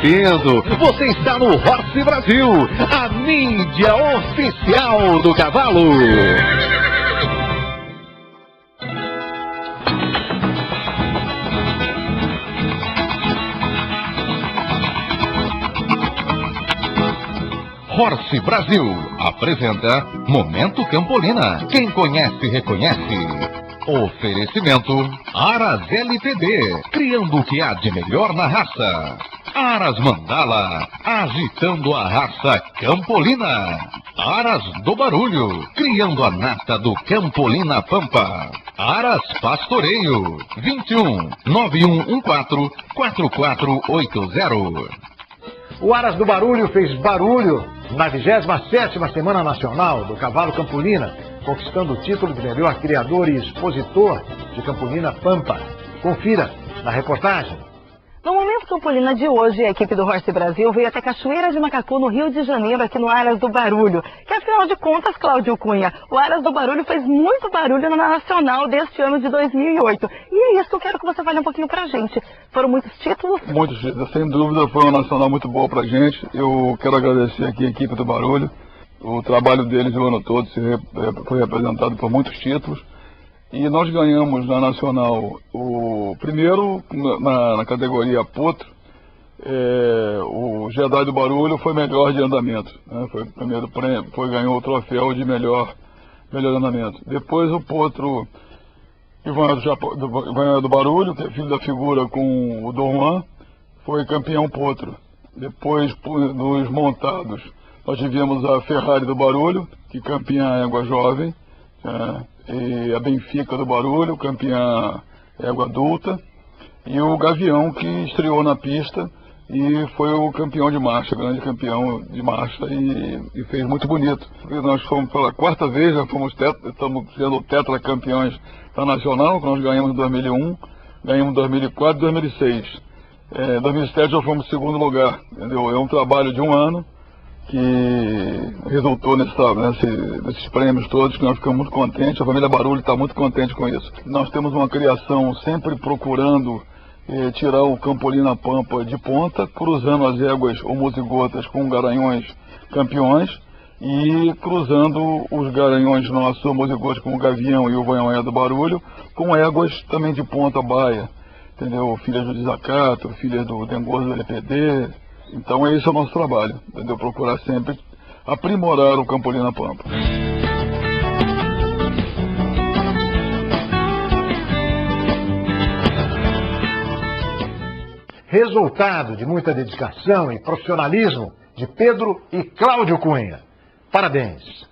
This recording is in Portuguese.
bem-vindo. Você está no Horse Brasil, a mídia oficial do cavalo. Horse Brasil apresenta Momento Campolina. Quem conhece, reconhece. Oferecimento Aras LTD, criando o que há de melhor na raça. Aras Mandala, agitando a raça Campolina. Aras do Barulho, criando a nata do Campolina Pampa. Aras Pastoreio, 21 9114 4480. O Aras do Barulho fez barulho na 27ª Semana Nacional do Cavalo Campolina, conquistando o título de melhor criador e expositor de Campolina Pampa. Confira na reportagem. No Momento Campolina de hoje, a equipe do Horse Brasil veio até Cachoeira de Macacu, no Rio de Janeiro, aqui no Aras do Barulho. Que afinal de contas, Cláudio Cunha, o Aras do Barulho fez muito barulho na Nacional deste ano de 2008. E é isso que eu quero que você fale um pouquinho pra gente. Foram muitos títulos? Muitos títulos, sem dúvida foi uma Nacional muito boa pra gente. Eu quero agradecer aqui a equipe do Barulho. O trabalho deles o ano todo foi representado por muitos títulos. E nós ganhamos na Nacional o primeiro na categoria Potro. O Jedi do Barulho foi melhor de andamento, né? Foi o primeiro prêmio, ganhou o troféu de melhor andamento. Depois o Potro Ivan do Barulho, que é filho da figura com o Dom Juan, foi campeão Potro. Depois dos montados nós tivemos a Ferrari do Barulho, que campeã égua jovem, e a Benfica do Barulho, campeã égua adulta, e o Gavião, que estreou na pista e foi o campeão de marcha, grande campeão de marcha, e fez muito bonito. Nós fomos pela quarta vez, já estamos sendo tetracampeões da Nacional, que nós ganhamos em 2001, ganhamos em 2004 e 2006. Em 2007 já fomos em segundo lugar, entendeu? É um trabalho de um ano que resultou nesses prêmios todos, que nós ficamos muito contentes. A família Barulho está muito contente com isso. Nós temos uma criação sempre procurando tirar o Campolina Pampa de ponta, cruzando as éguas homozigotas com garanhões campeões e cruzando os garanhões nossos homozigotos com o Gavião e o Vanhanha do Barulho com éguas também de ponta baia, entendeu? Filhas do Desacato, filhas do Dengoso do LPD. Então esse é o nosso trabalho, entendeu? Procurar sempre aprimorar o Campolina Pampa. Resultado de muita dedicação e profissionalismo de Pedro e Cláudio Cunha. Parabéns!